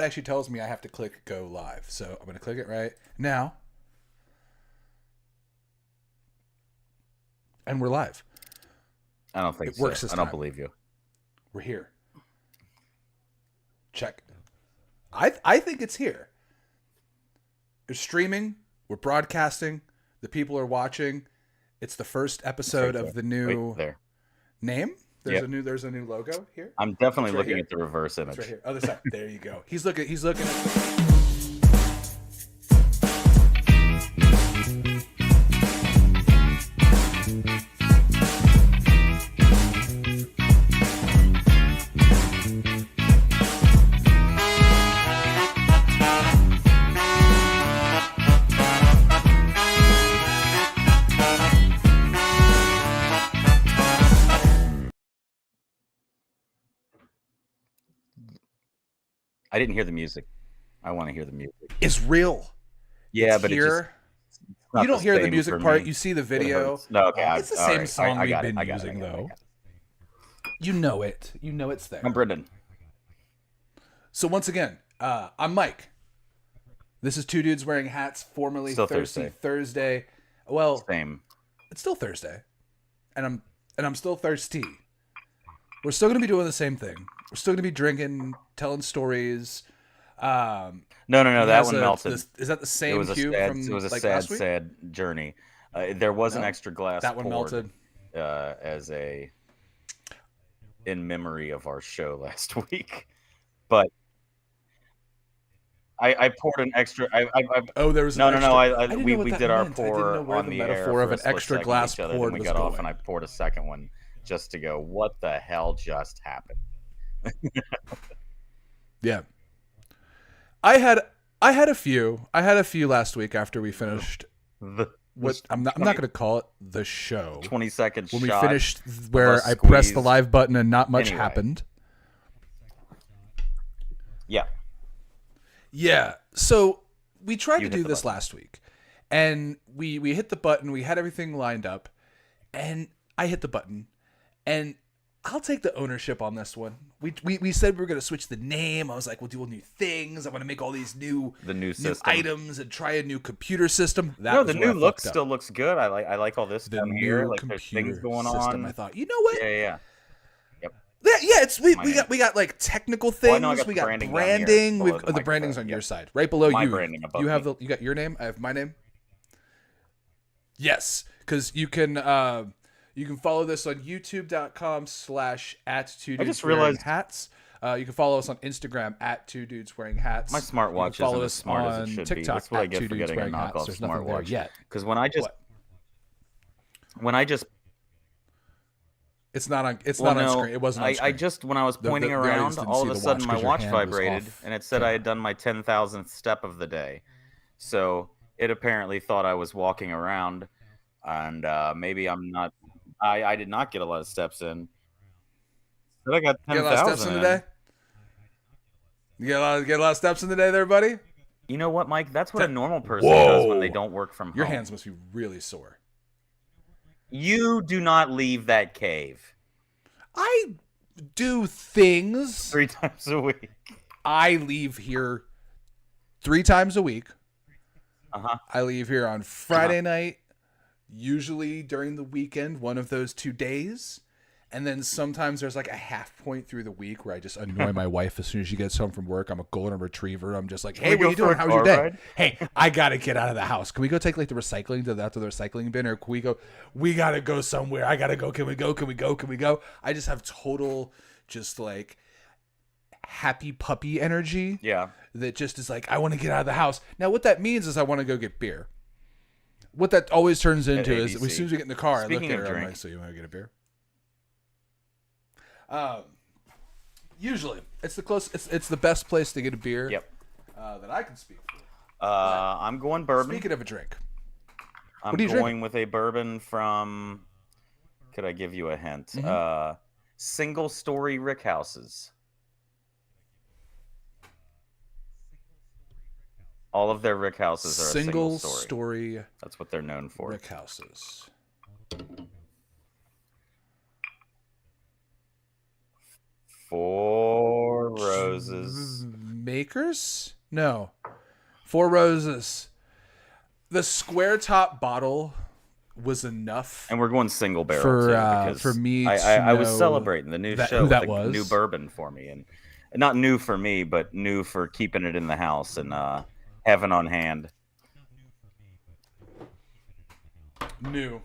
actually tells me I have to click go live. So I'm going to click it right now. And we're live. I don't think it works this I time. don't believe you. We're here. Check. I think it's here. We're streaming. We're broadcasting. The people are watching. It's the first episode of the new name. There's a new logo here. I'm definitely looking at the reverse image. It's right here. Other side. There you go. He's looking at I didn't hear the music. I want to hear the music. It's real. Yeah, it's but here. You don't hear the music part. You see the video. No, okay. It's the same song we've been using, though. You know it. You know it's there. I'm Brendon. So once again, I'm Mike. This is Two Dudes Wearing Hats, formerly Thirsty Thursday. Well, same. It's still Thursday, and I'm still thirsty. We're still gonna be doing the same thing. We're still gonna be drinking, telling stories. No, that one melted. Is that the same cube from It was a like sad, last week? sad journey. There was an extra glass. That one melted. As in memory of our show last week, but I poured an extra. There was we did our pour on the metaphor of an extra glass poured. We got off, and I poured a second one just to go, what the hell just happened? Yeah. I had a few last week after we finished I'm not going to call it the show. 20-second when we finished where I pressed the live button and not much happened. Yeah. So we tried to do this last week, and we hit the button. We had everything lined up, and I hit the button, and I'll take the ownership on this one. We said we were going to switch the name. I was like, we'll do all new things. I want to make all these new items and try a new computer system. The new look still looks good. I like all this down here. Like there's things going on. I thought, you know what? Yeah. Yeah, we got like technical things. We got branding. The branding's on your side, right below my you. Branding above you have me. you got your name. I have my name. Yes, because you can follow this on youtube.com/@2dudeswearinghats. You can follow us on Instagram @2dudeswearinghats. My smartwatch isn't as smart as it should TikTok be. That's what I get for getting a knockoff smartwatch. Because when I just it's not on screen. It wasn't on screen. I just, when I was pointing around, all of a sudden my watch vibrated, and it said I had done my 10,000th step of the day. So it apparently thought I was walking around, and maybe I'm not. I did not get a lot of steps in. But I got 10,000. Get a lot of steps in the day? You get a lot of steps in the day there, buddy? You know what, Mike? That's what a normal person does when they don't work from home. Your hands must be really sore. You do not leave that cave. I do things 3 times a week. I leave here 3 times a week. I leave here on Friday night, usually during the weekend, one of those 2 days. And then sometimes there's like a half point through the week where I just annoy my wife as soon as she gets home from work. I'm a golden retriever. I'm just like, hey, what are you doing? How's your day? Ride? Hey, I got to get out of the house. Can we go take like the recycling to the recycling bin? Or can we go? We got to go somewhere. I got to go. Can we go? Can we go? Can we go? I just have total just like happy puppy energy. Yeah. That just is like, I want to get out of the house. Now, what that means is I want to go get beer. What that always turns into is as soon as we get in the car, Speaking I look at her. drink. I'm like, so you want to get a beer? Usually it's the close. It's the best place to get a beer. Yep. That I can speak for. I'm going bourbon. Speaking of a drink, I'm going with a bourbon from. Could I give you a hint? Single story rick houses. All of their rick houses are a single story. That's what they're known for. Rick houses. 4 roses. Makers? No. Four Roses. The square top bottle was enough. And we're going single barrel for me. I was celebrating the new show. Who that was? New bourbon for me, and not new for me, but new for keeping it in the house and having on hand. New.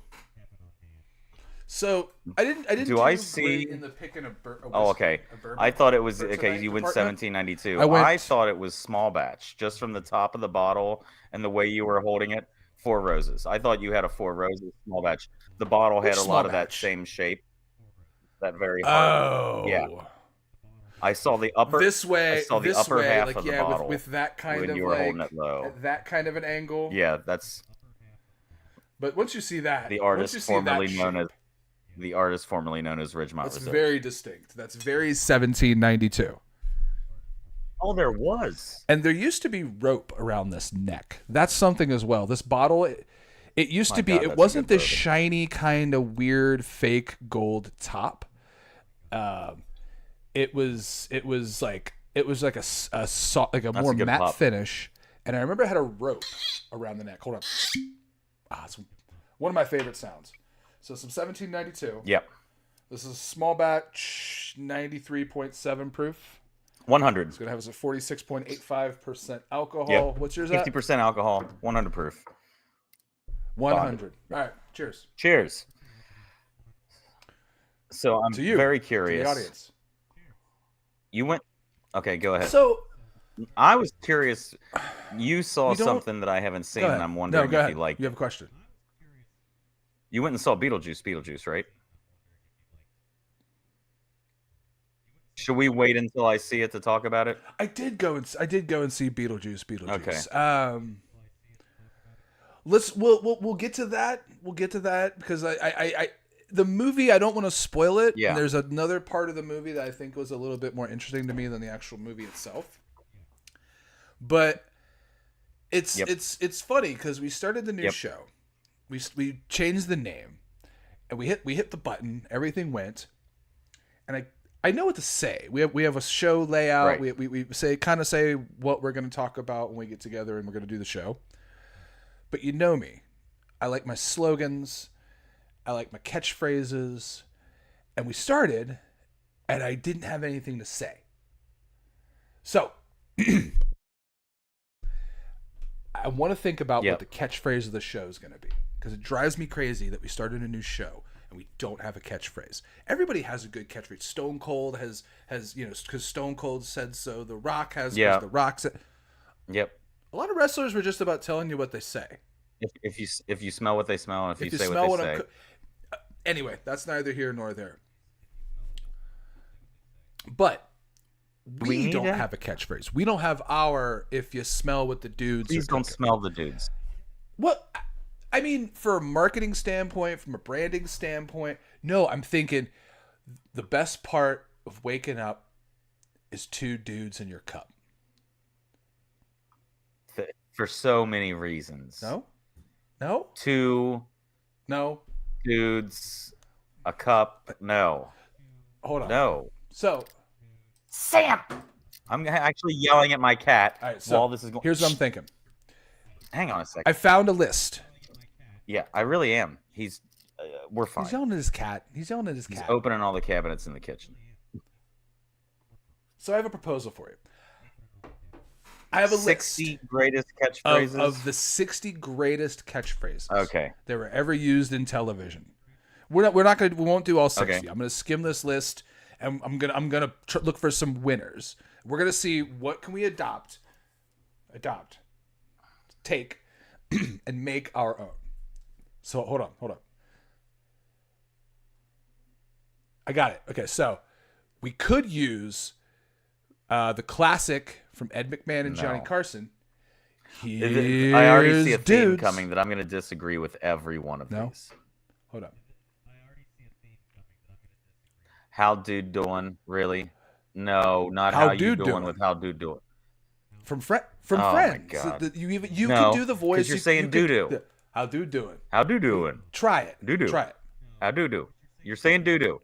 So I didn't. Do I see in the picking of Oh, okay. I thought it was okay. You went 1792. I thought it was small batch, just from the top of the bottle and the way you were holding it. Four Roses. I thought you had a Four Roses small batch. The bottle had a lot of that same shape. That very hard. Oh. Yeah. I saw the upper this way. I saw the upper half of the bottle with that kind when of you were holding it low. At that kind of an angle. Yeah, that's. But once you see that, the artist formerly known as Ridgemont That's Reserve. very distinct. That's very 1792. Oh, there was. And there used to be rope around this neck. That's something as well. This bottle, it used to be. It wasn't this shiny kind of weird fake gold top. It was like a more matte pop finish. And I remember it had a rope around the neck. Hold on. It's one of my favorite sounds. So some 1792. Yep. This is a small batch, 93.7 proof. 100. It's going to have us at 46.85% alcohol. Yep. What's yours 50% at? 50% alcohol, 100 proof. 100. All right. Cheers. Cheers. So I'm very curious. To the audience. You went... Okay, go ahead. So... I was curious. You saw something that I haven't seen, and I'm wondering if you like. You have a question. You went and saw Beetlejuice, right? Should we wait until I see it to talk about it? I did go and see Beetlejuice. Okay. We'll get to that. We'll get to that because I the movie, I don't want to spoil it. Yeah. And there's another part of the movie that I think was a little bit more interesting to me than the actual movie itself. But it's funny because we started the new show. We changed the name, and we hit the button. Everything went, and I know what to say. We have a show layout. Right. We say what we're going to talk about when we get together and we're going to do the show. But you know me, I like my slogans, I like my catchphrases, and we started, and I didn't have anything to say. So. I want to think about what the catchphrase of the show is going to be, because it drives me crazy that we started a new show and we don't have a catchphrase. Everybody has a good catchphrase. Stone Cold has because Stone Cold said so. The Rock has because The Rock said. Yep. A lot of wrestlers were just about telling you what they say. If you smell what they smell, and if you say what they say. Anyway, that's neither here nor there. But. We don't have a catchphrase. We don't have our "if you smell what the dudes." Please don't smell the dudes. What? I mean, for a marketing standpoint, from a branding standpoint, no. I'm thinking the best part of waking up is two dudes in your cup. For so many reasons. No. Two. No. Dudes. A cup. No. Hold on. No. So. Sam! I'm actually yelling at my cat while this is going. Here's what I'm thinking. Hang on a second. I found a list. Yeah, I really am. We're fine. He's yelling at his cat. He's opening all the cabinets in the kitchen. So I have a proposal for you. I have a 60 list greatest catchphrases of the 60 greatest catchphrases. Okay. That were ever used in television. We won't do all 60. Okay. I'm going to skim this list. And I'm gonna look for some winners. We're gonna see what can we adopt, take, and make our own. So hold on. I got it. Okay, so we could use the classic from Ed McMahon and Johnny Carson. I already see a theme coming that I'm gonna disagree with every one of these. Hold on. How dude doing? Really? No, not how you doing with how dude doing. From Friends. My God. So you can do the voice. Because you're saying doo-doo. How dude doing? How dude doing? Try it. Doo-doo. Try it. How doo-doo. You're saying doo-doo.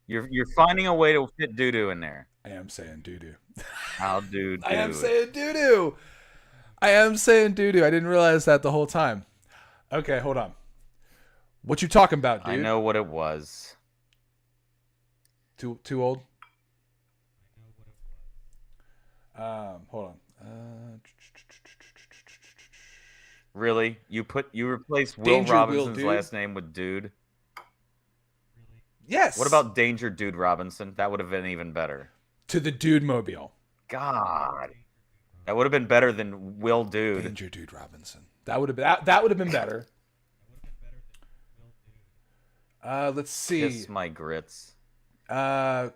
You're finding a way to fit doo-doo in there. I am saying doo-doo. I'll do. I am saying doo-doo. I am saying doo-doo. I didn't realize that the whole time. Okay, hold on. What you talking about, dude? I know what it was. Too old? Hold on. Really? You replaced Will Robinson's last name with Dude? Yes. What about Danger Dude Robinson? That would have been even better. To the Dude Mobile. God. That would have been better than Will Dude. Danger Dude Robinson. That would have been better. Let's see. Kiss my grits.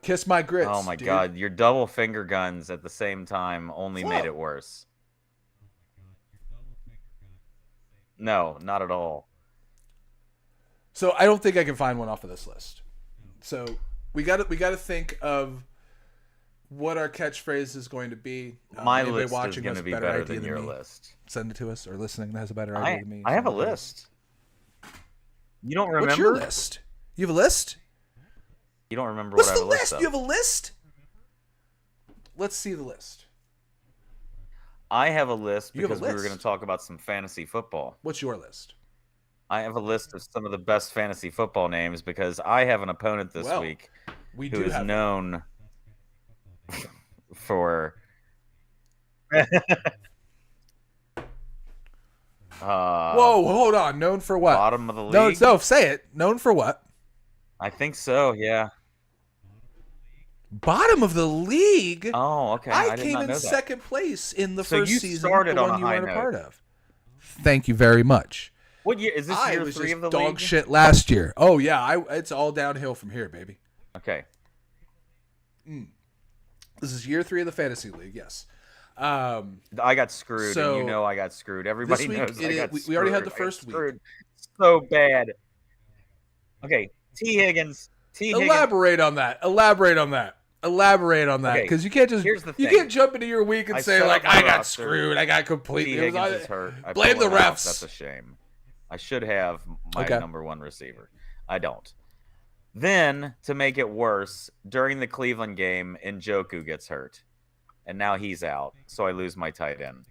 Kiss my grits. Oh my God! Your double finger guns at the same time only made it worse. No, not at all. So I don't think I can find one off of this list. So we got to think of what our catchphrase is going to be. My list is going to be better than your list. Send it to us, or listening that has a better idea than me. I have a list. You don't remember? What's your list? You have a list? You don't remember what I have a list of. You have a list? Let's see the list. I have a list because we were going to talk about some fantasy football. What's your list? I have a list of some of the best fantasy football names because I have an opponent this week who is known for... Whoa, hold on. Known for what? Bottom of the league? No, say it. Known for what? I think so, yeah. Bottom of the league? Oh, okay. I came in second place in the first season. Started the on one a you high weren't note. a part of. Thank you very much. What year is this? Year was 3 just of the dog league? shit last year. Oh yeah, it's all downhill from here, baby. Okay. This is year 3 of the fantasy league. Yes. I got screwed, and you know I got screwed. Everybody knows I got screwed. We already had the first week. So bad. Okay, T. Higgins. Elaborate on that. Because you can't just you can't jump into your week and say like I got screwed. I got completely. T. Higgins is hurt. Blame the refs. That's a shame. I should have my number one receiver. I don't. Then, to make it worse, during the Cleveland game, Njoku gets hurt. And now he's out, so I lose my tight end.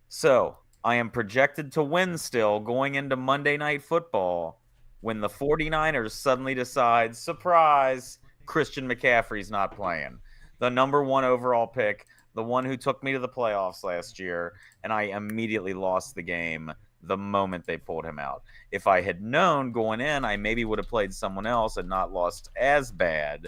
So, I am projected to win still going into Monday Night Football when the 49ers suddenly decide, surprise, Christian McCaffrey's not playing. The number 1 overall pick, the one who took me to the playoffs last year, and I immediately lost the game the moment they pulled him out. If I had known going in, I maybe would have played someone else and not lost as bad.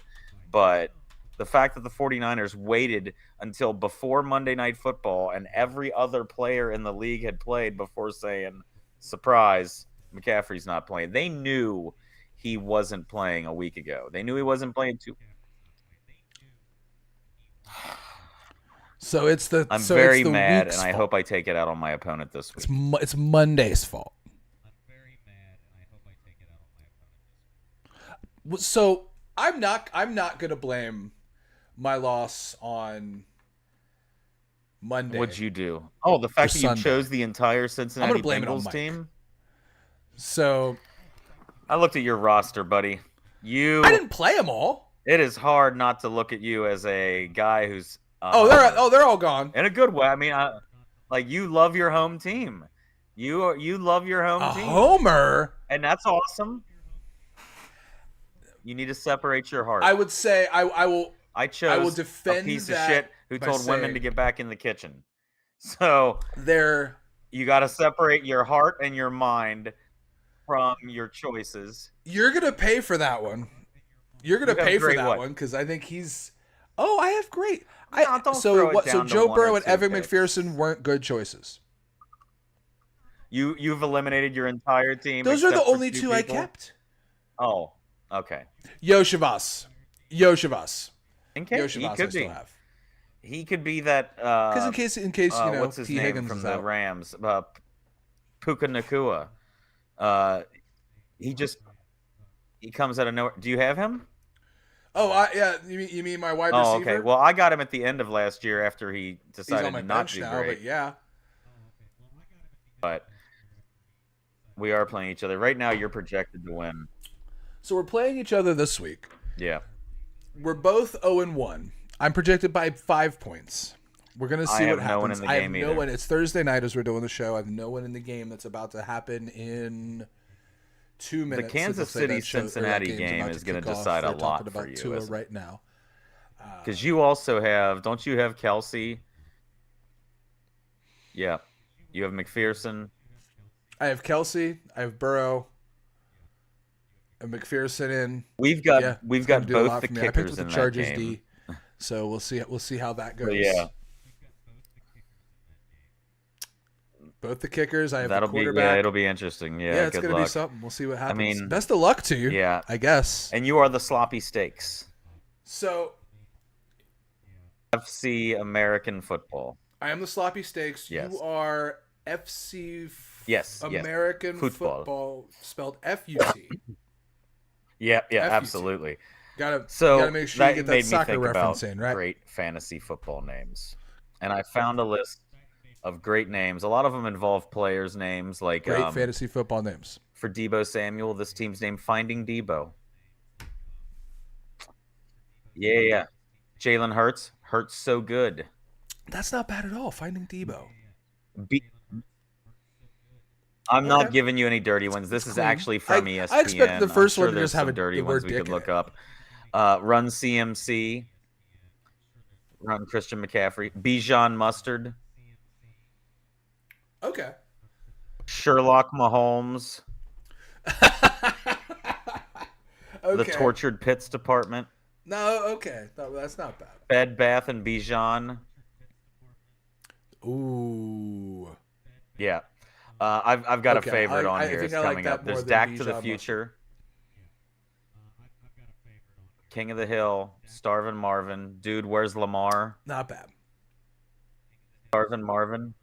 But the fact that the 49ers waited until before Monday Night Football and every other player in the league had played before saying, surprise, McCaffrey's not playing. They knew he wasn't playing a week ago. They knew he wasn't playing So it's the. I'm very mad, and I hope I take it out on my opponent this week. It's Monday's fault. So I'm not gonna blame my loss on Monday. What'd you do? Oh, the fact that you chose the entire Cincinnati Bengals team. So I looked at your roster, buddy. I didn't play them all. It is hard not to look at you as a guy who's. They're all gone in a good way. I mean, like you love your home team. You love your home team. Homer, and that's awesome. You need to separate your heart. I would say I will. I will defend a piece of shit who told women to get back in the kitchen. So you got to separate your heart and your mind from your choices. You're gonna pay for that one. You're gonna pay for that one because I think he's. Oh, I have great. So Joe Burrow and Evan McPherson weren't good choices. You've eliminated your entire team. Those are the only two I kept. Oh, okay. Yoshavas. In case he could be. He could be that. Because in case you know, what's his T. name Higgins from the Rams? Puka Nakua. He comes out of nowhere. Do you have him? Oh, yeah. You mean my wide receiver? Oh, okay. Well, I got him at the end of last year after he decided not to do great. But yeah. But we are playing each other right now. You're projected to win. So we're playing each other this week. Yeah. We're both 0-1. I'm projected by 5 points. We're gonna see what happens. No one in the game I have no one. It's Thursday night as we're doing the show. I have no one in the game that's about to happen in 2 minutes. The Kansas City Cincinnati game is going to decide a lot for you. Tua right now, because you also have, don't you have Kelsey? Yeah, you have McPherson. I have Kelsey. I have Burrow. And McPherson in. We've got both the kickers I picked with in the Chargers that game. D, so we'll see how that goes. But yeah. Both the kickers. I have the quarterback. Yeah, it'll be interesting. Yeah, it's gonna be something. We'll see what happens. I mean, best of luck to you. Yeah, I guess. And you are the sloppy steaks. So, FC American football. I am the sloppy steaks. Yes. You are FC. American football spelled F-U-T. Yeah, F-U-T. absolutely. Gotta make sure you get that soccer reference in, right? Great fantasy football names, and I found a list of great names. A lot of them involve players' names, like great fantasy football names. For Deebo Samuel, this team's name Finding Deebo. Yeah. Jalen Hurts so good. That's not bad at all. Finding Deebo. I'm not giving you any dirty ones. This is actually from ESPN. I expect the first one to there's just have some dirty ones we could look up. Run CMC. Run Christian McCaffrey. Bijan Mustard. Okay. Sherlock Mahomes. Okay. The Tortured Pits Department. No, okay. No, that's not bad. Bed Bath and Bijan. Ooh. Yeah. I've got a favorite on here. It's coming up. There's Dak to the Future. King of the Hill. Starvin' Marvin. Dude, where's Lamar? Not bad. Starvin' Marvin?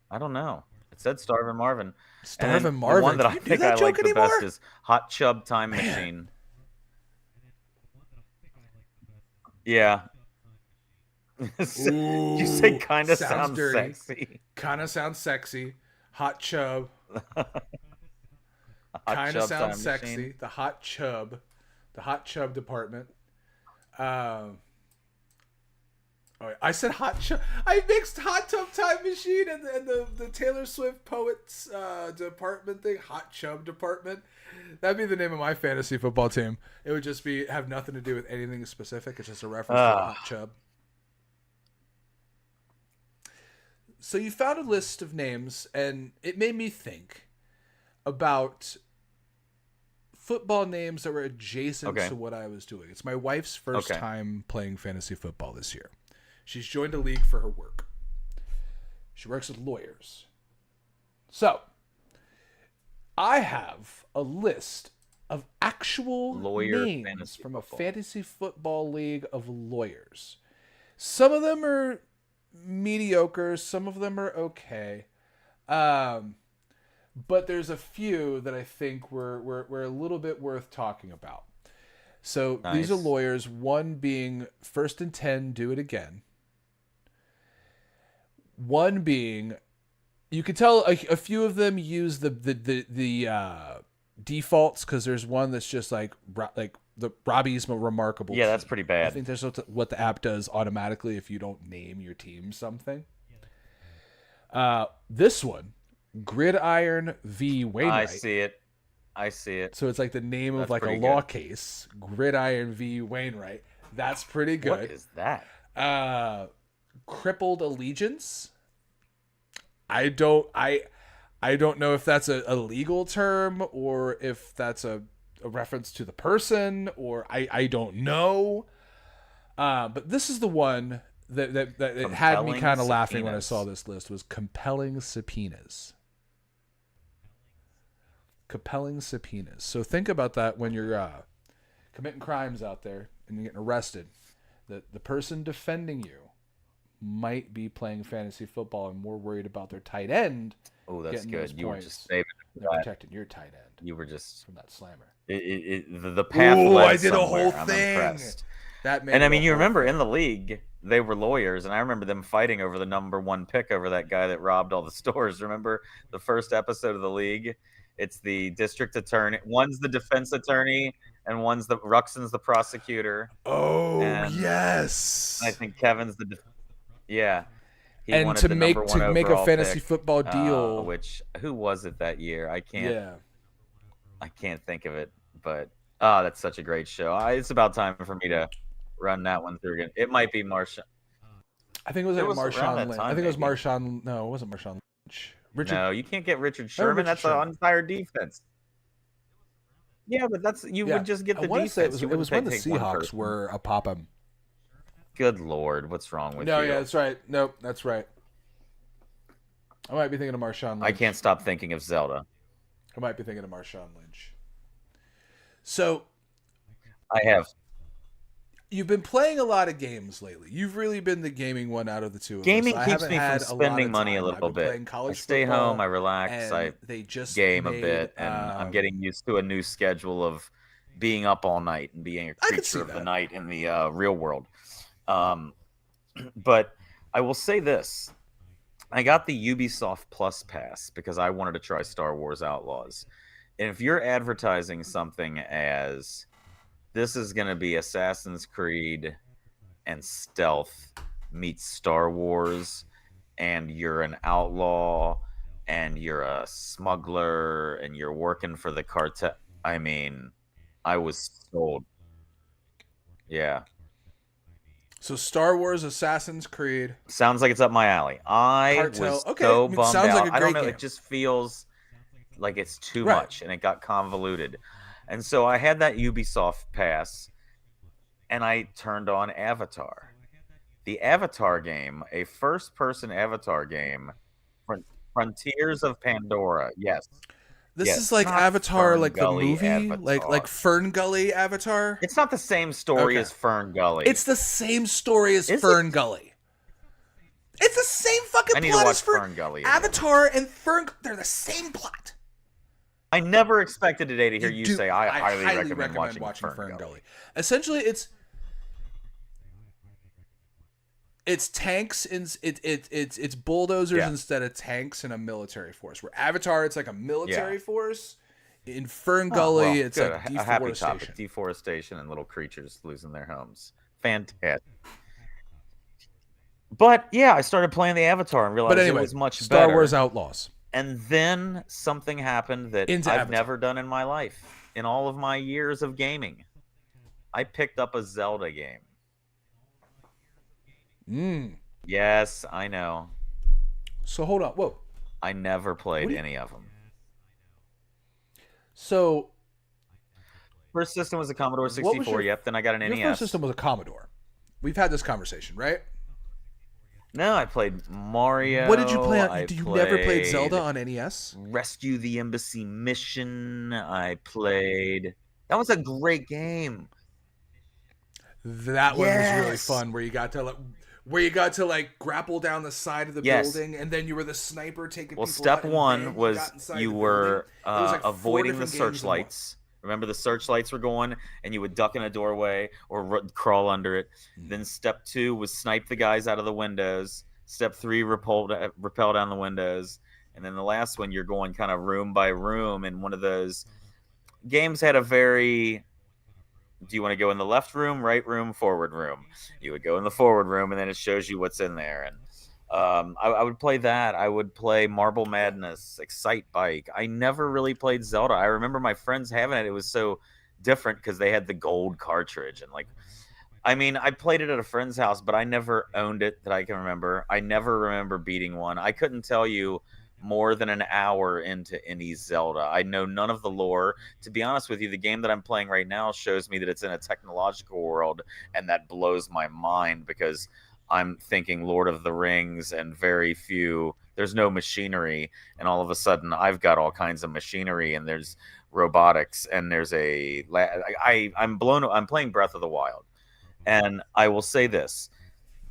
I don't know. It said Starvin' Marvin. Starvin' Marvin. The one that I think I like the best is Hot Chub Time Machine. Yeah. You say kind of sounds sexy. Kind of sounds sexy. Hot Chub. Kind of sounds sexy. Machine. The Hot Chub department. I said Hot Chub. I mixed Hot Tub Time Machine and the Taylor Swift Poets department thing. Hot Chub department. That'd be the name of my fantasy football team. It would just have nothing to do with anything specific. It's just a reference to Hot Chub. So you found a list of names, and it made me think about football names that were adjacent to what I was doing. It's my wife's first time playing fantasy football this year. She's joined a league for her work. She works with lawyers. So, I have a list of actual names from a fantasy football league of lawyers. Some of them are mediocre. Some of them are okay. But there's a few that I think were a little bit worth talking about. So these are lawyers, one being First and 10, Do It Again. One being, you could tell a few of them use the defaults, because there's one that's just like the Robbie's Remarkable. Yeah, that's pretty bad. I think that's what the app does automatically if you don't name your team something. This one, Gridiron v. Wainwright. I see it. So it's like the name of like a law case. Gridiron v. Wainwright. That's pretty good. What is that? Crippled Allegiance. I don't know if that's a legal term or if that's a reference to the person, or I don't know. But this is the one that it had me kind of laughing when I saw this list, was Compelling Subpoenas. Compelling subpoenas. So think about that when you're committing crimes out there and you're getting arrested. The person defending you might be playing fantasy football and more worried about their tight end. Oh, that's good. You were just saving it for protecting your tight end. You were just from that slammer. The path led I did somewhere. a whole I'm thing. impressed. And I mean, you remember in the league, they were lawyers, and I remember them fighting over the number one pick over that guy that robbed all the stores. Remember the first episode of the league? It's the district attorney. One's the defense attorney, and Ruxin's the prosecutor. Oh, yes. I think Kevin's the yeah. He and wanted to the make #1 a fantasy football deal, which who was it that year? I can't think of it, but that's such a great show. It's about time for me to run that one through again. It might be Marshawn. I think it was Marshawn Lynch. I think it was Marshawn. No, it wasn't Marshawn Lynch. Richard. No, you can't get Richard Sherman. That's an entire defense. Yeah, but would just get the defense. It was when the Seahawks were a pop-em. Good Lord, what's wrong with you? No, yeah, that's right. Nope, that's right. I might be thinking of Marshawn Lynch. I can't stop thinking of Zelda. I might be thinking of Marshawn Lynch. So, I have. You've been playing a lot of games lately. You've really been the gaming one out of the two of us. Gaming keeps me from spending money a little bit. I stay home, I relax, I game a bit, and I'm getting used to a new schedule of being up all night and being a creature of the night in the real world. But I will say this. I got the Ubisoft Plus Pass because I wanted to try Star Wars Outlaws. And if you're advertising something as this is going to be Assassin's Creed and stealth meets Star Wars, and you're an outlaw, and you're a smuggler, and you're working for the cartel. I mean, I was sold. Yeah. So Star Wars, Assassin's Creed. Sounds like it's up my alley. I was so bummed out. I don't know. It just feels like it's too much, and it got convoluted. And so I had that Ubisoft pass, and I turned on Avatar. The Avatar game, a first-person Avatar game, Frontiers of Pandora. Yes. This is like Avatar, like the movie, Avatar. like Fern Gully Avatar. It's not the same story as Fern Gully. It's the same story as Fern Gully. It's the same fucking plot as Fern Gully. Avatar and Fern—they're the same plot. I never expected today to hear you say I highly recommend watching Fern Gully. Essentially, it's tanks and it's bulldozers instead of tanks and a military force. Where Avatar, it's like a military force. In Fern Gully, it's like deforestation. A happy topic: deforestation and little creatures losing their homes. Fantastic. But yeah, I started playing the Avatar and realized it was much better. Star Wars Outlaws. And then something happened that I've never done in my life, in all of my years of gaming. I picked up a Zelda game. Yes, I know. So hold on. Whoa. I never played any of them. So first system was a Commodore 64. Yep. Then I got an NES. Your first system was a Commodore. We've had this conversation, right? No, I played Mario. What did you play on? You never played Zelda on NES? Rescue the Embassy Mission. I played. That was a great game. That one was really fun. Where you got to like grapple down the side of the building, and then you were the sniper taking. Well, step one was you were avoiding the searchlights. Remember, the searchlights were going, and you would duck in a doorway or crawl under it. Then step 2 was snipe the guys out of the windows. Step 3, rappel down the windows. And then the last one, you're going kind of room by room. And one of those games had a very... Do you want to go in the left room, right room, forward room? You would go in the forward room, and then it shows you what's in there. And I would play that. I would play Marble Madness, Excite Bike. I never really played Zelda. I remember my friends having it. It was so different because they had the gold cartridge. And I played it at a friend's house, but I never owned it that I can remember. I never remember beating one. I couldn't tell you more than an hour into any Zelda. I know none of the lore. To be honest with you, the game that I'm playing right now shows me that it's in a technological world, and that blows my mind because I'm thinking Lord of the Rings and there's no machinery, and all of a sudden I've got all kinds of machinery, and there's robotics, and there's I'm playing Breath of the Wild, and I will say this: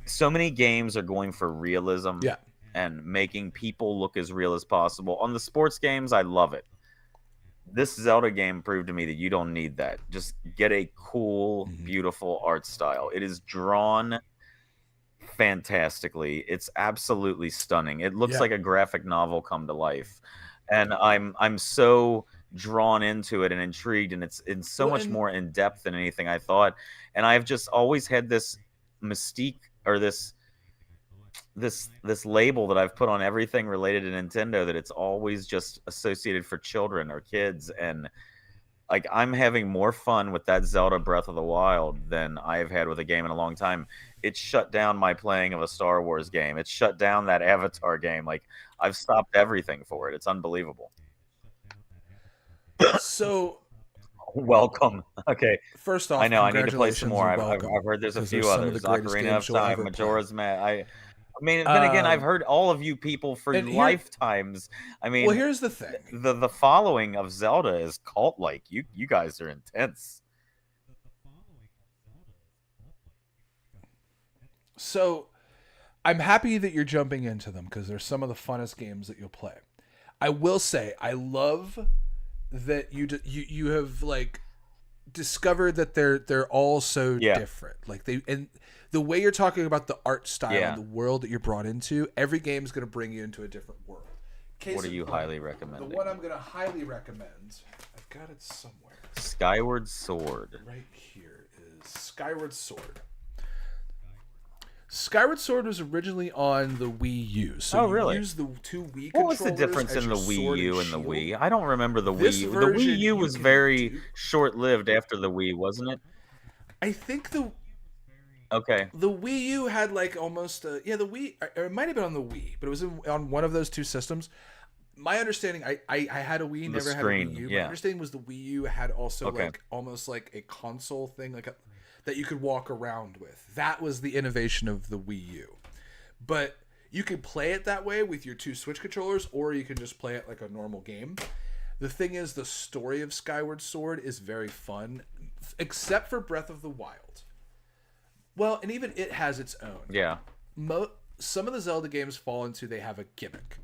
so many games are going for realism and making people look as real as possible. On the sports games, I love it. This Zelda game proved to me that you don't need that. Just get a cool, beautiful art style. It is drawn fantastically. It's absolutely stunning. It looks like a graphic novel come to life, and I'm so drawn into it and intrigued, and it's so much more in depth than anything I thought. And I've just always had this mystique, or this label that I've put on everything related to Nintendo, that it's always just associated for children or kids. And like, I'm having more fun with that Zelda Breath of the Wild than I've had with a game in a long time. It shut down my playing of a Star Wars game. It shut down that Avatar game. Like, I've stopped everything for it. It's unbelievable. So, welcome. Okay. First off, I know I need to play some more. I've heard there's a few others. Ocarina of Time, Majora's Mask. I mean, then again, I've heard all of you people for lifetimes. I mean, well, here's the thing: the following of Zelda is cult-like. You guys are intense. So, I'm happy that you're jumping into them because they're some of the funnest games that you'll play. I will say, I love that you have like discovered that they're all so different. Like and the way you're talking about the art style and the world that you're brought into, every game is going to bring you into a different world. What are you highly recommending? The one I'm going to highly recommend, I've got it somewhere. Skyward Sword. Right here is Skyward Sword. Skyward Sword was originally on the Wii U. So really? You use the two Wii controllers. What was the difference in the Wii U and the Wii? I don't remember the Wii U. The Wii U was very short-lived after the Wii, wasn't it? I think the Wii U had like almost the Wii. It might have been on the Wii, but it was on one of those two systems. My understanding, I had a Wii, never had a Wii U. My understanding was the Wii U had also like almost like a console thing, like that you could walk around with. That was the innovation of the Wii U. But you could play it that way with your two Switch controllers, or you can just play it like a normal game. The thing is, the story of Skyward Sword is very fun, except for Breath of the Wild. Well, and even it has its own. Yeah. Some of the Zelda games fall into, they have a gimmick.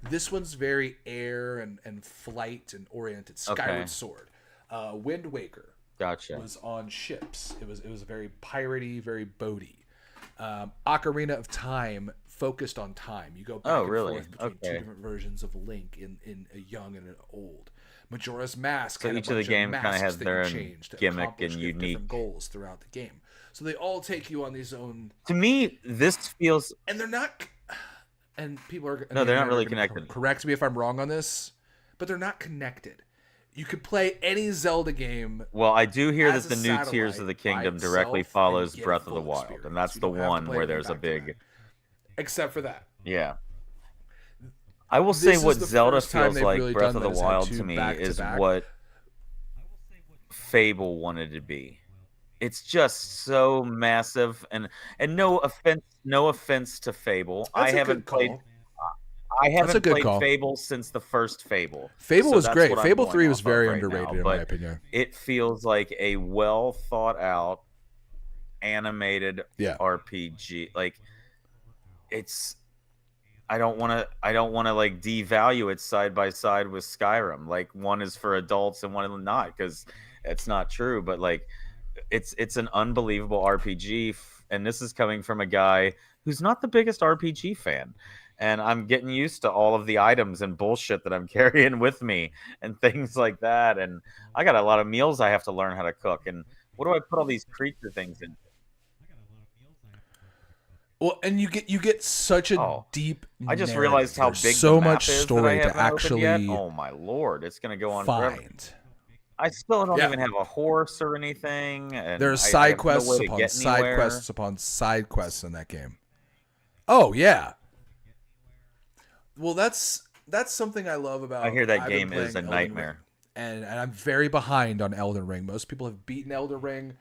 This one's very air and flight and oriented. Skyward Sword. Wind Waker. Gotcha. Was on ships. It was very piratey, very boaty. Ocarina of Time focused on time. You go back and forth between two different versions of Link in a young and an old. Majora's Mask. So each of the games kind of has their own gimmick and unique different goals throughout the game. So they all take you on these own. To me, this feels. And they're not. And people are. No, they're not really connected. Correct me if I'm wrong on this, but they're not connected. You could play any Zelda game. Well, I do hear that the new Tears of the Kingdom directly follows Breath of the Wild, and that's the one where there's a big. Except for that. Yeah. I will say what Zelda feels like Breath of the Wild to me is what Fable wanted to be. It's just so massive, and no offense to Fable. I haven't played Fable since the first Fable. Fable was great. Fable 3 was very underrated in my opinion. It feels like a well thought out animated RPG. Like, it's I don't want to like devalue it side by side with Skyrim. Like, one is for adults and one is not, because it's not true, but like it's an unbelievable RPG, and this is coming from a guy who's not the biggest RPG fan. And I'm getting used to all of the items and bullshit that I'm carrying with me and things like that. And I got a lot of meals I have to learn how to cook. And what do I put all these creature things in? Well, and you get such a deep. I just realized how big so the map much is story that I to actually. Oh my lord, it's gonna go on forever. I still don't even have a horse or anything. And there are side quests upon side quests upon side quests in that game. Oh yeah. Well, that's something I love about. I hear that game is a nightmare, and I'm very behind on Elden Ring. Most people have beaten Elden Ring,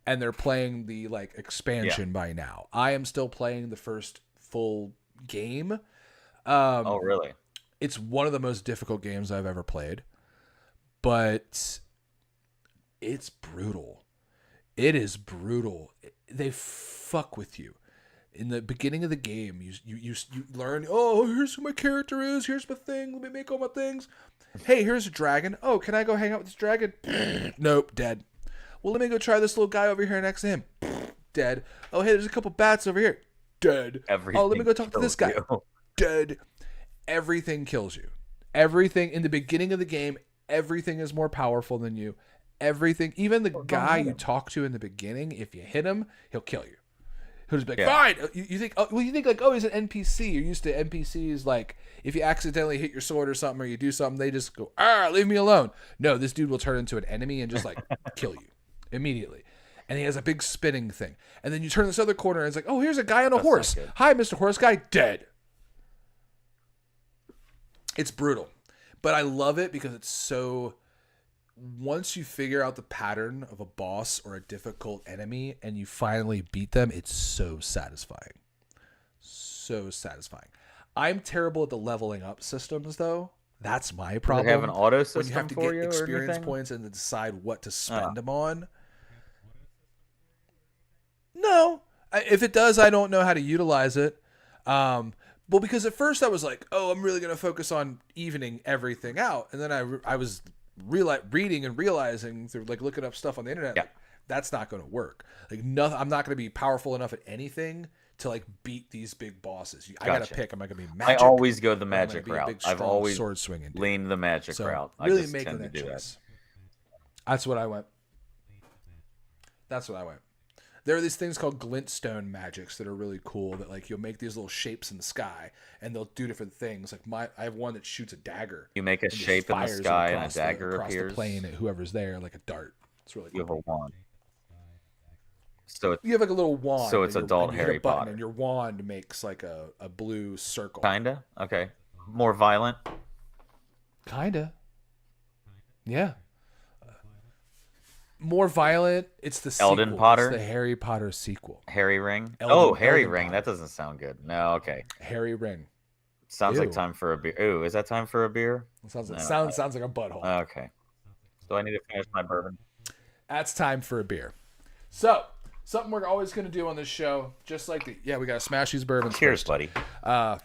and they're playing the like expansion by now. I am still playing the first full game. Oh, really? It's one of the most difficult games I've ever played, but it's brutal. It is brutal. They fuck with you. In the beginning of the game, you learn, oh, here's who my character is. Here's my thing. Let me make all my things. Hey, here's a dragon. Oh, can I go hang out with this dragon? Nope, dead. Well, let me go try this little guy over here next to him. Dead. Oh, hey, there's a couple bats over here. Dead. Oh, let me go talk to this guy. Dead. Everything kills you. Everything in the beginning of the game, Everything is more powerful than you. Everything, even the guy you talk to in the beginning, if you hit him, he'll kill you. He'll just be like, fine. You think, you think like, he's an NPC. You're used to NPCs, like, if you accidentally hit your sword or something, or you do something, they just go, leave me alone. No, this dude will turn into an enemy and just, like, kill you immediately. And he has a big spinning thing. And then you turn this other corner, and it's like, here's a guy on a horse. Hi, Mr. Horse Guy. Dead. It's brutal. But I love it because it's so... Once you figure out the pattern of a boss or a difficult enemy and you finally beat them, it's so satisfying. So satisfying. I'm terrible at the leveling up systems, though. That's my problem. Do they have an auto system when you have to for get you experience points and then decide what to spend them on. No. If it does, I don't know how to utilize it. Well, because at first I was like, I'm really going to focus on evening everything out. And then I was reading and realizing through like looking up stuff on the internet, like, that's not going to work. Like nothing, I'm not going to be powerful enough at anything to like beat these big bosses. I got to pick. Am I going to be magic? I always go the magic route. Big, I've always sword swinging leaned the magic route. Really I just making tend to do choice. That's what I went. There are these things called glintstone magics that are really cool, that like you'll make these little shapes in the sky and they'll do different things. Like I have one that shoots a dagger. You make a shape in the sky and a dagger across appears. The plane at whoever's there, like a dart. It's really cool. You have a wand. So you have like a little wand. So it's adult Harry Potter. And your wand makes like a blue circle. Kinda? Okay. More violent? Kinda. Yeah. More violent. It's the sequel. Elden Potter? It's the Harry Potter sequel. Harry Ring? Harry Ring. Potter. That doesn't sound good. No, okay. Harry Ring. Sounds like time for a beer. Ooh, is that time for a beer? Sounds like a butthole. Okay. So I need to finish my bourbon. That's time for a beer. So, something we're always going to do on this show, just like we got to smash these bourbons. Cheers, buddy.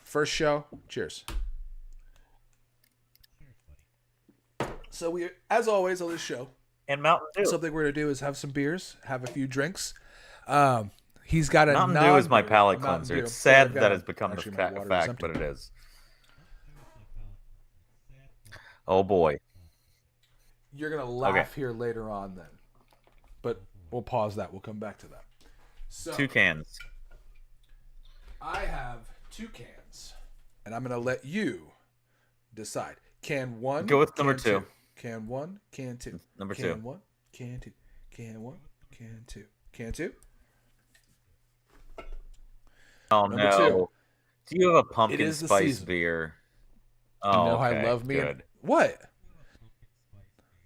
First show. Cheers. So we, as always on this show, and Mountain Dew. Something we're going to do is have some beers, have a few drinks. He's got a Mountain Dew is my palate cleanser. It's sad that it's become a fact, but it is. Oh, boy. You're going to laugh here later on then. But we'll pause that. We'll come back to that. So, 2 cans. I have 2 cans. And I'm going to let you decide. Can 1. Go with number 2. Can 1, can 2. Number 2. Can 1, can 2. Can 1, can 2. Can 2. Oh, number no. 2. Do you have a pumpkin spice beer? Oh, you know I love me. What?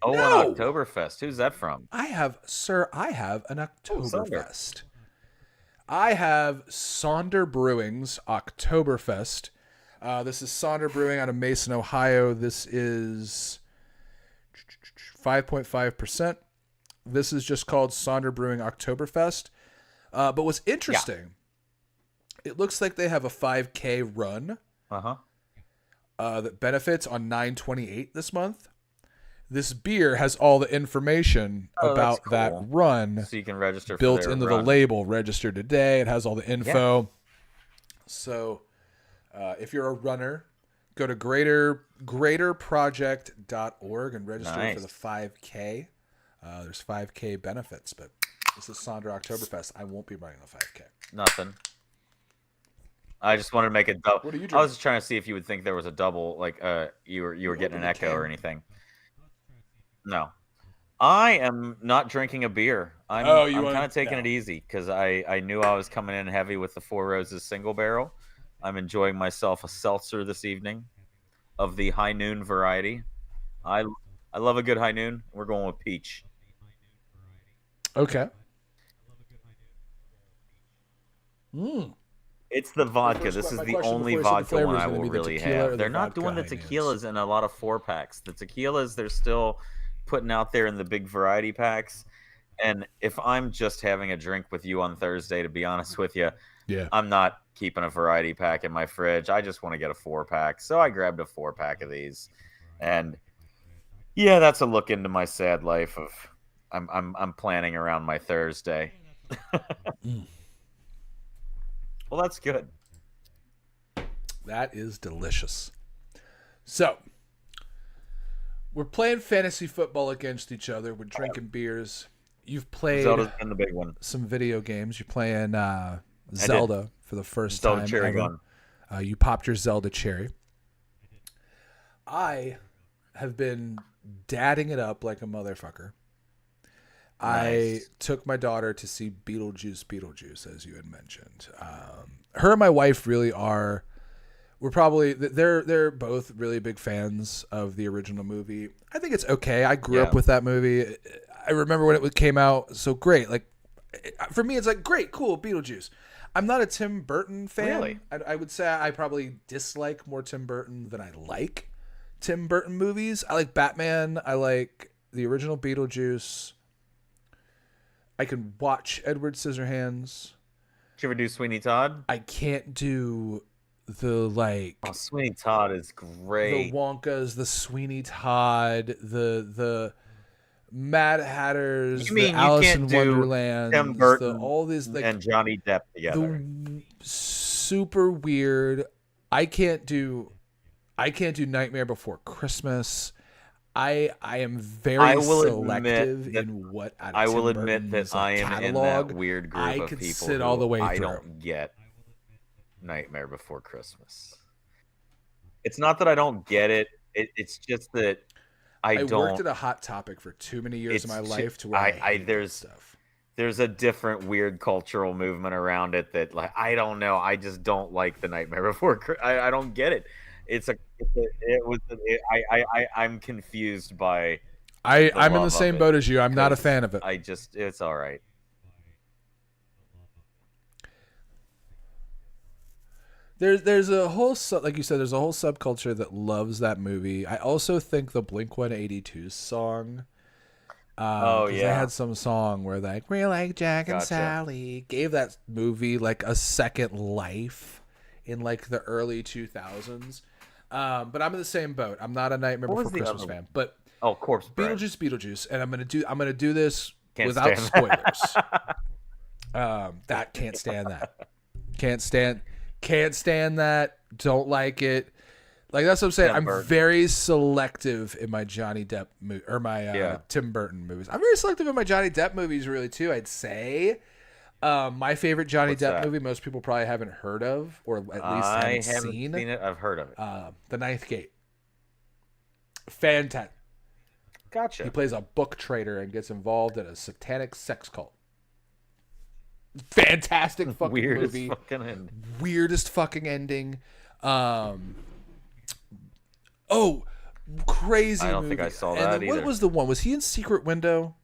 Oh, no. An Oktoberfest. Who's that from? I have an Oktoberfest. I have Sonder Brewing's Oktoberfest. This is Sonder Brewing out of Mason, Ohio. This is 5.5%. This is just called Sonder Brewing Oktoberfest. But what's interesting, it looks like they have a 5K run that benefits on 9/28 this month. This beer has all the information about that run, so you can register built into the label. Register today. It has all the info. Yeah. So if you're a runner, go to greaterproject.org and register for the 5K. There's 5K benefits, but this is Sonder Oktoberfest. I won't be running the 5K. Nothing. I just wanted to make a double. What are you drinking? I was just trying to see if you would think there was a double, like you were getting an echo or anything. No. I am not drinking a beer. I'm kind of taking it easy because I knew I was coming in heavy with the Four Roses single barrel. I'm enjoying myself a seltzer this evening of the High Noon variety. I love a good High Noon. We're going with peach. Okay. It's the vodka. This is the only vodka one I will really have. They're not doing the tequilas in a lot of 4-packs. The tequilas, they're still putting out there in the big variety packs. And if I'm just having a drink with you on Thursday, to be honest with you, I'm not keeping a variety pack in my fridge. I just want to get a 4-pack. So I grabbed a 4-pack of these. And yeah, that's a look into my sad life of I'm planning around my Thursday. Well, that's good. That is delicious. So, We're playing fantasy football against each other. We're drinking beers. You've played Zelda's been the big one. some video games. You're playing Zelda for the first Zelda time cherry ever. gun. You popped your Zelda cherry. I have been dadding it up like a motherfucker. Nice. I took my daughter to see Beetlejuice, as you had mentioned. Her and my wife really are. They're both really big fans of the original movie. I think it's okay. I grew up with that movie. I remember when it came out. So great. Like for me, it's like great, cool, Beetlejuice. I'm not a Tim Burton fan. Really? I would say I probably dislike more Tim Burton than I like Tim Burton movies. I like Batman. I like the original Beetlejuice. I can watch Edward Scissorhands. Did you ever do Sweeney Todd? I can't do the Sweeney Todd is great. The Wonkas, the Sweeney Todd, the Mad Hatters, you mean the Alice you can't in do Wonderland, Tim Burton all these and Johnny Depp together. Super weird. I can't do Nightmare Before Christmas. I am very selective in what I will admit that I am catalog. in that weird group of people sit all the way I through. don't get Nightmare Before Christmas. It's not that I don't get it. It's just that I don't. worked at a Hot Topic for too many years of my life to where I there's stuff. There's a different weird cultural movement around it that I don't know. I just don't like the Nightmare Before Christmas. I don't get it. I'm confused by. I'm in the same boat as you. I'm not a fan of it. It's all right. There's a whole like you said, there's a whole subculture that loves that movie. I also think the Blink-182 song. They had some song where we're like Jack and Sally gave that movie like a second life in like the early 2000s. But I'm in the same boat. I'm not a Nightmare Before Christmas fan, but Corpse Bride. Beetlejuice, and I'm gonna do this without spoilers. That can't stand that. Can't stand that. Don't like it. Like that's what I'm saying. I'm very selective in my Johnny Depp or my Tim Burton movies. I'm very selective in my Johnny Depp movies, really too. I'd say. My favorite Johnny Depp movie, most people probably haven't heard of, or at least haven't seen it. I've heard of it. The Ninth Gate. Fantastic. Gotcha. He plays a book trader and gets involved in a satanic sex cult. Fantastic fucking movie. Weirdest fucking ending. Crazy. I don't movie. think I saw that either. What was the one? Was he in Secret Window?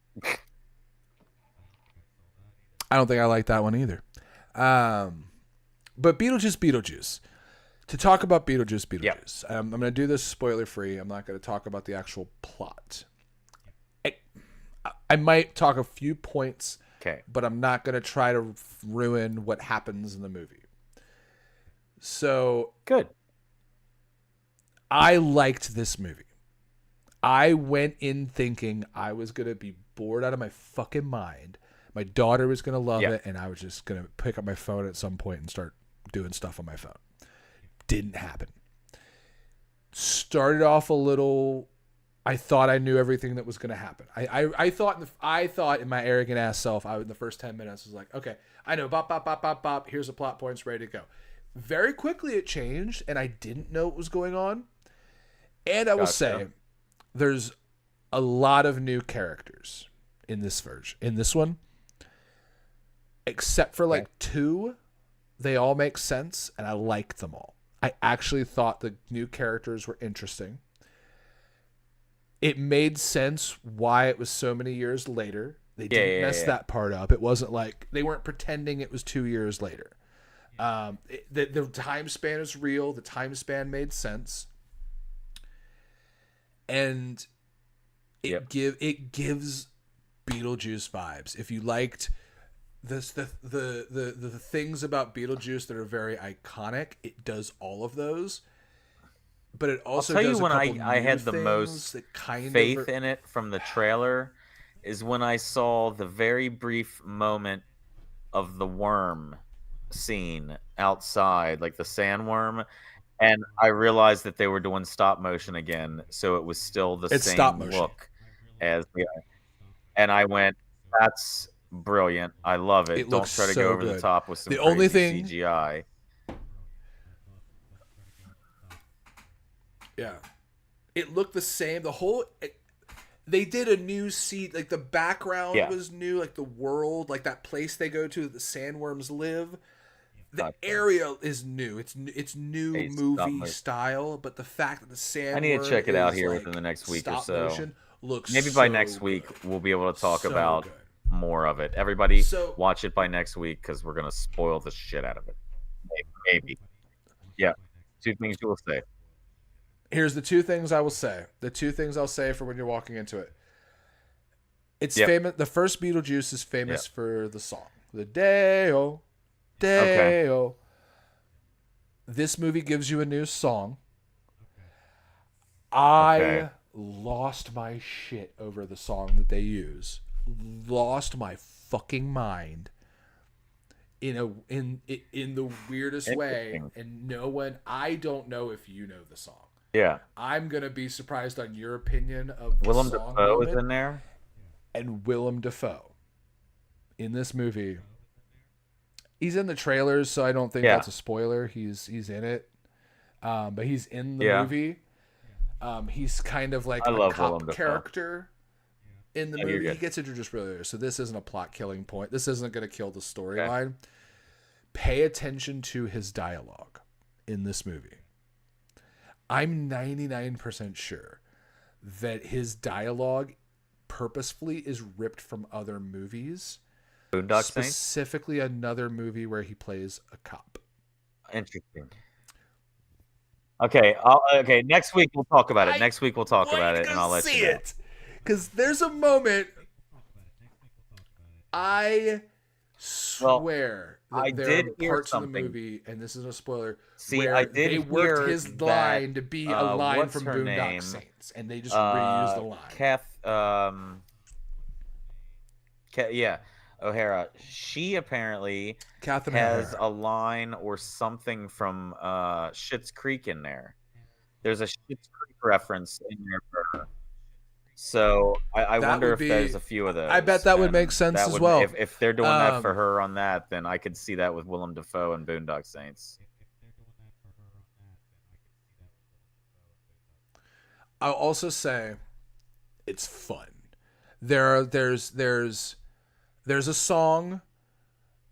I don't think I like that one either. But Beetlejuice. To talk about Beetlejuice. I'm going to do this spoiler free. I'm not going to talk about the actual plot. I might talk a few points, but I'm not going to try to ruin what happens in the movie. So good. I liked this movie. I went in thinking I was going to be bored out of my fucking mind. My daughter was going to love it, and I was just going to pick up my phone at some point and start doing stuff on my phone. Didn't happen. Started off a little. I thought I knew everything that was going to happen. I thought in my arrogant ass self, in the first 10 minutes was like, okay, I know, bop, bop, bop, bop, bop. Here's the plot points, ready to go. Very quickly it changed, and I didn't know what was going on. And I will say, there's a lot of new characters in this version. In this one, except for like two, they all make sense, and I liked them all. I actually thought the new characters were interesting. It made sense why it was so many years later. They didn't mess that part up. It wasn't like they weren't pretending it was 2 years later. The time span is real. The time span made sense, and it gives Beetlejuice vibes. If you liked this, the things about Beetlejuice that are very iconic, it does all of those. But it also I'll tell does you when I had the most faith in it from the trailer is when I saw the very brief moment of the worm scene outside, like the sandworm, and I realized that they were doing stop motion again, so it was still the same look as the. And I went, "That's brilliant! I love it. Don't try to go over the top with some crazy CGI." Yeah, it looked the same. The whole. They did a new seat, like the background was new, like the world, like that place they go to, the sandworms live. The area is new. It's new movie style, but the fact that the sandworm I need to check it out here within the next week or so. Maybe by next week we'll be able to talk about more of it. Everybody, watch it by next week because we're gonna spoil the shit out of it. Maybe. Yeah. 2 things you will say. Here's the 2 things I will say. The 2 things I'll say for when you're walking into it. It's famous. The first Beetlejuice is famous for the song, the Day-O, Day-O. Okay. This movie gives you a new song. I lost my shit over the song that they use. Lost my fucking mind. In the weirdest way, and I don't know if you know the song. Yeah. I'm going to be surprised on your opinion of the Willem song. Dafoe is in there? And Willem Dafoe in this movie. He's in the trailers, so I don't think that's a spoiler. He's in it. But he's in the movie. He's kind of like a cop character in the movie. He gets introduced earlier, so this isn't a plot killing point. This isn't going to kill the storyline. Okay. Pay attention to his dialogue in this movie. I'm 99% sure that his dialogue purposefully is ripped from other movies. Boondock specifically Saints? Another movie where he plays a cop. Interesting. Okay, okay. Next week we'll talk about it. And I'll let you know. Because there's a moment. I swear that there are parts of the movie, and this is a spoiler, where they worked his line to be a line from Boondock Saints, and they just reused the line. O'Hara. She apparently has a line or something from Schitt's Creek in there. There's a Schitt's Creek reference in there for her. So I wonder if there's a few of those. I bet that would make sense as well. If they're doing that for her on that, then I could see that with Willem Dafoe and Boondock Saints. I'll also say it's fun. There's a song.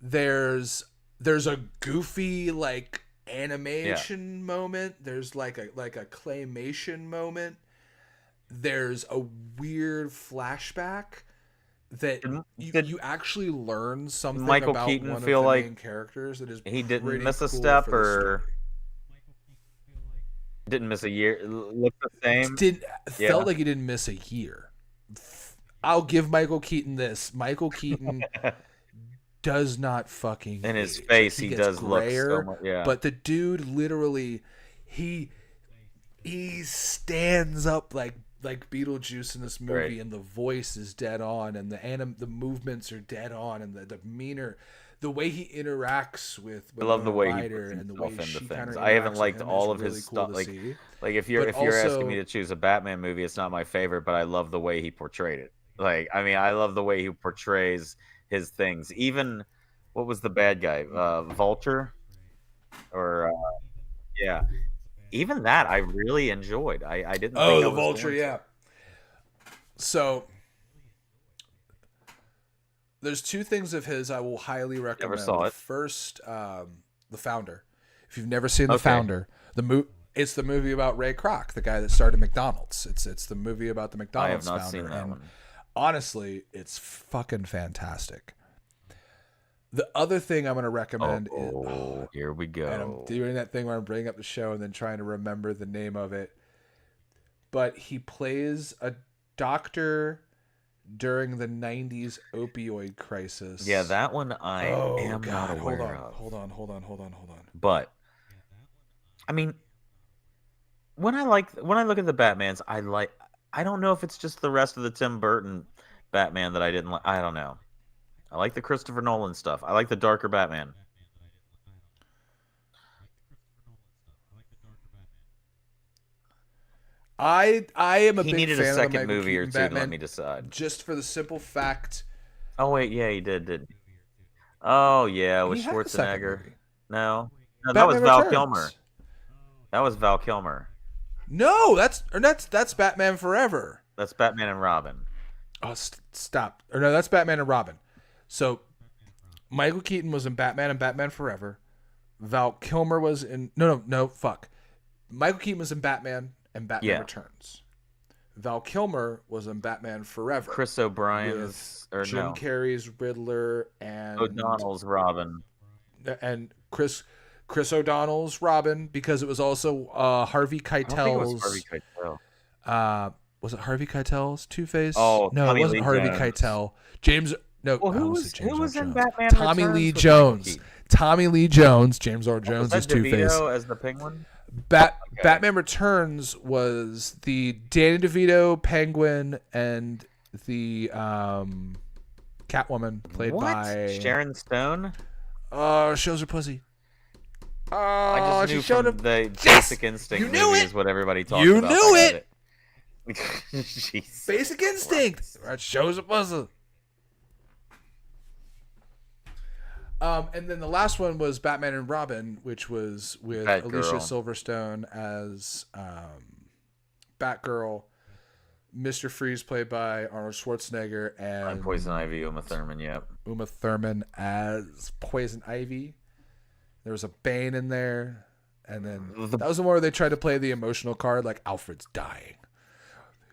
There's a goofy like animation moment. There's like a claymation moment. There's a weird flashback that you actually learn something Michael about Keaton one feel of the like main characters that is he didn't miss a step or didn't miss a year. Looked the same. Felt like he didn't miss a year. I'll give Michael Keaton this. Michael Keaton does not fucking in his face. He does grayer, look so much. But the dude literally he stands up like Beetlejuice in this movie, and the voice is dead on, and the movements are dead on, and the demeanor, the way he interacts with I love the way he puts and the way she things. I haven't liked all of his stuff. Like if you're asking me to choose a Batman movie, it's not my favorite, but I love the way he portrayed it. Like, I mean, I love the way he portrays his things. Even what was the bad guy, Vulture, or even that I really enjoyed. I didn't. Oh, the Vulture, yeah. So there's 2 things of his I will highly recommend. Never saw it. First, The Founder. If you've never seen The Founder, it's the movie about Ray Kroc, the guy that started McDonald's. It's the movie about the McDonald's founder. I have not seen that one. Honestly, it's fucking fantastic. The other thing I'm going to recommend is... here we go. And I'm doing that thing where I'm bringing up the show and then trying to remember the name of it. But he plays a doctor during the 90s opioid crisis. Yeah, that one I am not aware of. Hold on. But, I mean, when I look at the Batmans, I don't know if it's just the rest of the Tim Burton Batman that I didn't like. I don't know. I like the Christopher Nolan stuff. I like the darker Batman. I am a he big needed fan a of the second Michael movie or Keaton two Batman, to let me decide. just for the simple fact. Oh wait, yeah, he did. Oh yeah, with He had a second Schwarzenegger. movie. No, that was Batman Val Returns. Kilmer. That was Val Kilmer. No, that's Batman Forever. That's Batman and Robin. Oh, stop. Or no, that's Batman and Robin. So Michael Keaton was in Batman and Batman Forever. Val Kilmer was in no, fuck. Michael Keaton was in Batman and Batman Returns. Val Kilmer was in Batman Forever. Chris O'Brien's or Jim Carrey's Riddler and O'Donnell's Robin. And Chris O'Donnell's Robin, because it was also Harvey Keitel's. I think it was Harvey Keitel. Was it Harvey Keitel's Two-Face? Oh, no, Tommy it wasn't Lee Harvey Jones. Keitel. James. No, well, who was in Batman? Tommy Returns Lee with Jones. Tommy Lee Jones. James Earl Jones was is that Two-Face. DeVito as the Penguin. Batman Returns was the Danny DeVito Penguin and the Catwoman played by Sharon Stone. Oh, shows her pussy. Oh, I just knew she showed from him. the Yes! Basic Instinct You knew movie it! is what everybody talks You about. knew it! Jesus Basic Instinct. Christ. That shows a pussy. And then the last one was Batman and Robin, which was with Alicia Silverstone as Batgirl, Mr. Freeze played by Arnold Schwarzenegger, and Poison Ivy, Uma Thurman. Yep. Uma Thurman as Poison Ivy. There was a Bane in there, and then that was the one where they tried to play the emotional card, like Alfred's dying.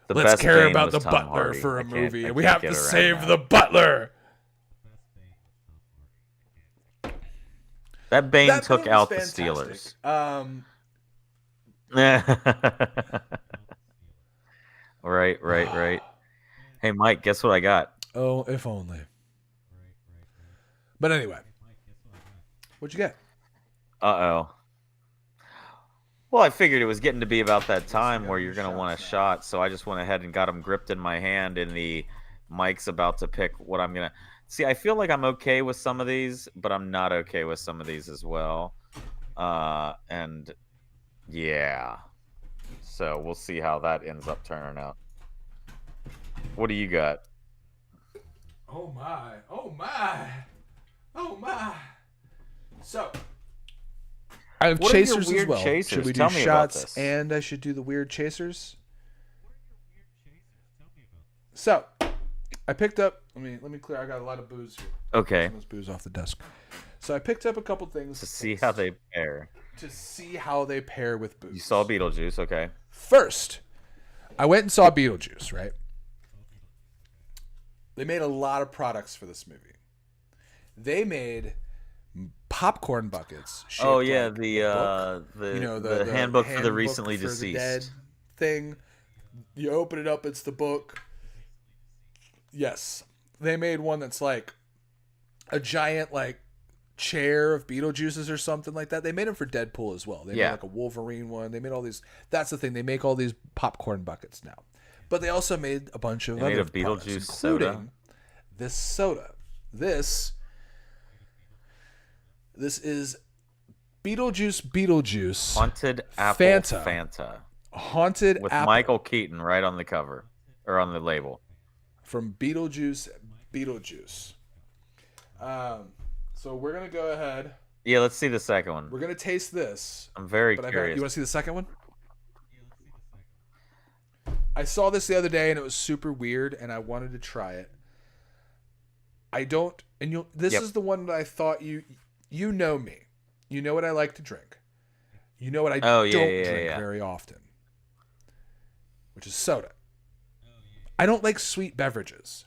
Let's care about the butler for a movie, and we have to save the butler. That Bane took out the Steelers. Right. Hey, Mike, guess what I got? Oh, if only. But anyway, what'd you get? Uh-oh. Well, I figured it was getting to be about that time where you're going to want a shot, so I just went ahead and got them gripped in my hand, and the Mike's about to pick what I'm going to... See, I feel like I'm okay with some of these, but I'm not okay with some of these as well. And, yeah. So, we'll see how that ends up turning out. What do you got? Oh, my. So... I have chasers as well. Should we do shots and I should do the weird chasers? So, I picked up. Let me clear. I got a lot of booze here. Okay. Some of this booze off the desk. So I picked up a couple things to see how they pair. To see how they pair with booze. You saw Beetlejuice, okay? First, I went and saw Beetlejuice. Right. They made a lot of products for this movie. They made popcorn buckets. Oh yeah, like the handbook for the recently deceased dead thing. You open it up, it's the book. Yes, they made one that's like a giant like chair of Beetlejuices or something like that. They made them for Deadpool as well. They made like a Wolverine one. They made all these. That's the thing. They make all these popcorn buckets now, but they also made a bunch of other Beetlejuice soda. This soda. This is Beetlejuice Haunted Apple Fanta. Haunted with Apple. Michael Keaton right on the cover or on the label. From Beetlejuice. So we're gonna go ahead. Yeah, let's see the second one. We're gonna taste this. I'm very curious. You want to see the second one? I saw this the other day and it was super weird, and I wanted to try it. I don't, and this is the one that I thought you know me. You know what I like to drink. You know what I don't drink very often, which is soda. I don't like sweet beverages.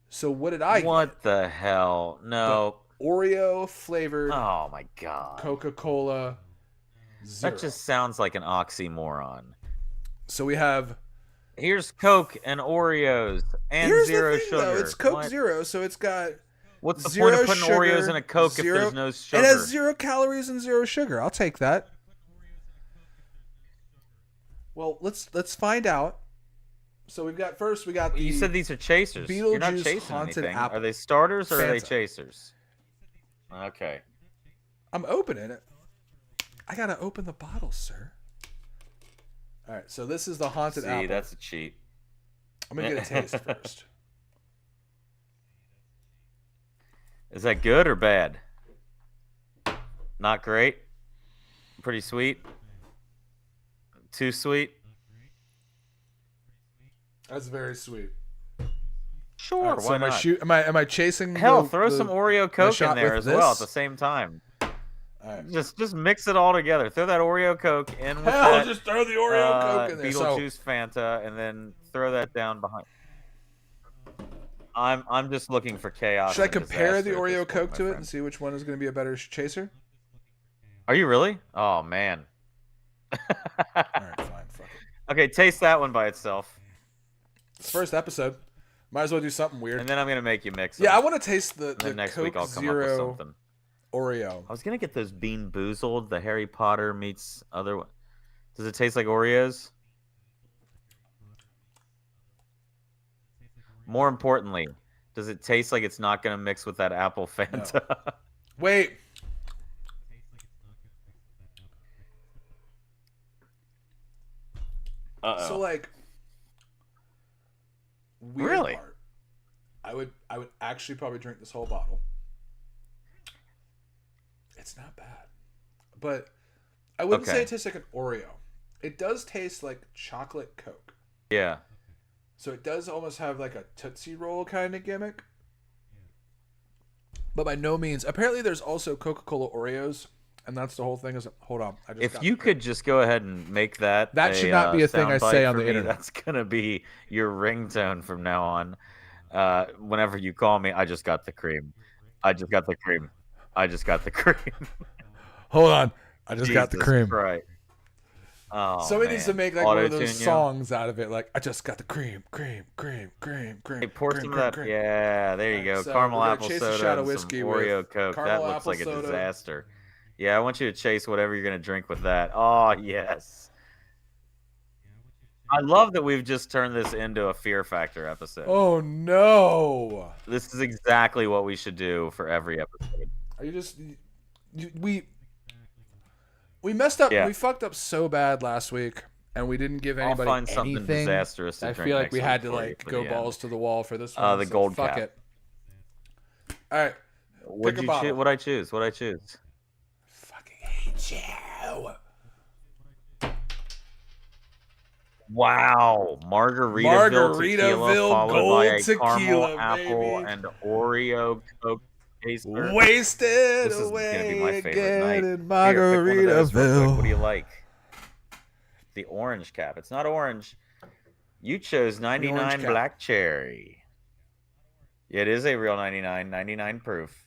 So what did I get? What the hell? No. The Oreo flavored. Oh my god. Coca-Cola Zero. That just sounds like an oxymoron. So we have. Here's Coke and Oreos and zero sugar. Though. It's Coke Zero, so it's got. What's the point of putting Oreos in a Coke if there's no sugar? It has 0 calories and 0 sugar. I'll take that. Well, let's find out. So we got the. You said these are chasers. You're not chasing anything. Are they starters or are they chasers? Okay. I'm opening it. I gotta open the bottle, sir. All right, so this is the haunted apple. That's a cheat. I'm gonna get a taste first. Is that good or bad? Not great. Pretty sweet. Too sweet. That's very sweat. Sure, why not? Am I chasing? Hell, throw some Oreo Coke in there as well at the same time. Right. Just mix it all together. Throw that Oreo Coke in with that. Just throw the Oreo Coke in there. Beetlejuice Fanta, and then throw that down behind. I'm just looking for chaos. Should I compare the Oreo Coke to it and see which one is going to be a better chaser? Are you really? Oh man. All right, fine. Fuck it. Okay, taste that one by itself. It's first episode. Might as well do something weird. And then I'm gonna make you mix them. Yeah, I want to taste the next Coke week I'll come Zero up with something. Oreo. I was gonna get those Bean Boozled, the Harry Potter meets other one. Does it taste like Oreos? More importantly, does it taste like it's not gonna mix with that apple Fanta? No. Wait. Uh-oh. So like, weird really? Part, I would actually probably drink this whole bottle. It's not bad, but I wouldn't say it tastes like an Oreo. It does taste like chocolate Coke. Yeah. So it does almost have like a Tootsie Roll kind of gimmick. But by no means. Apparently there's also Coca-Cola Oreos, and that's the whole thing. Hold on. If you could just go ahead and make that. That should not be a thing I say on the internet. That's going to be your ringtone from now on. Whenever you call me, I just got the cream. I just got the cream. I just got the cream. Hold on. I just got the cream. Right. Oh, somebody needs to make like one of those songs out of it. Like, I just got the cream. Hey, pour some of that. Cream. Yeah, there you go. So caramel apple soda and some Oreo Coke. That looks like a disaster. Yeah, I want you to chase whatever you're going to drink with that. Oh, yes. I love that we've just turned this into a Fear Factor episode. Oh, no. This is exactly what we should do for every episode. Are you just... We messed up. Yeah. We fucked up so bad last week, and we didn't give anybody I'll find something anything. Disastrous to I drink feel like next we had to go balls to the wall for this one. The gold fuck cap. It. All right. What'd I choose? Fucking hate you. Wow, Margaritaville followed gold by a tequila, caramel apple baby. and Oreo Coke taster. Wasted this is away gonna be my favorite night. Margaritaville. What do you like? The orange cap. It's not orange. You chose 99 black cherry. It is a real 99 proof.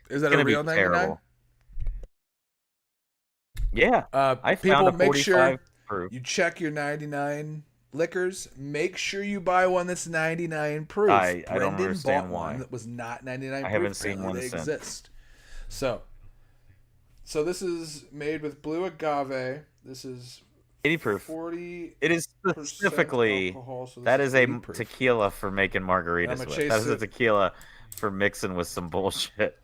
Is that a real 99? Yeah. I found a 45 make sure proof. You check your 99 liquors. Make sure you buy one that's 99 proof. I don't understand bought why. One that was not 99 proof. I haven't seen one they since. exist. So this is made with blue agave. This is 80 proof. 40. It is specifically alcohol, so that is a proof. Tequila for making margaritas with. That is a tequila for mixing with some bullshit.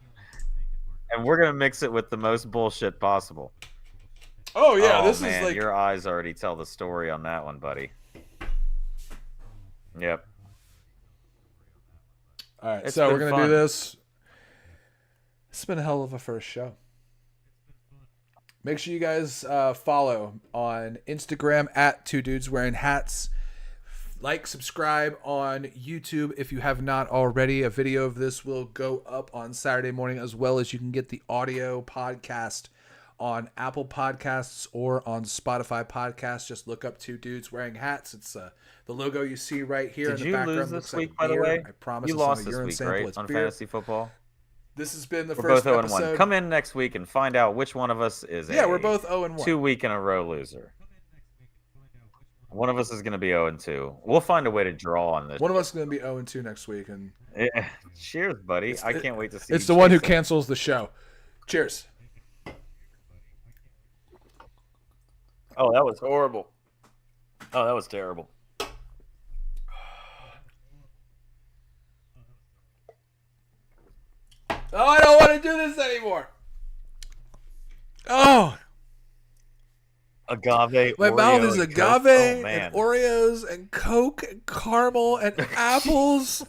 And we're gonna mix it with the most bullshit possible. Oh yeah, this man, is like your eyes already tell the story on that one, buddy. Yep. All right, so we're gonna do this. It's been a hell of a first show. Make sure you guys follow on Instagram at 2dudeswearinghats. Like, subscribe on YouTube if you have not already. A video of this will go up on Saturday morning, as well as you can get the audio podcast on Apple Podcasts or on Spotify Podcasts. Just look up 2 Dudes Wearing Hats. It's the logo you see right here in the background. Did you lose this week, by the way? I promise. You lost this week, right? On fantasy football. This has been the we're first both episode. 0-1. Come in next week and find out which one of us is we're both 0-1. 2 week in a row loser. One of us is going to be 0-2. We'll find a way to draw on this. One of us is going to be 0-2 next week. And cheers, buddy. I can't wait to see. It's the one who cancels the show. Cheers. Oh, that was horrible. Oh, that was terrible. Oh, I don't want to do this anymore. Oh. Agave. My Oreo, mouth is and agave Coke. Oh, and man. Oreos and Coke and caramel and apples.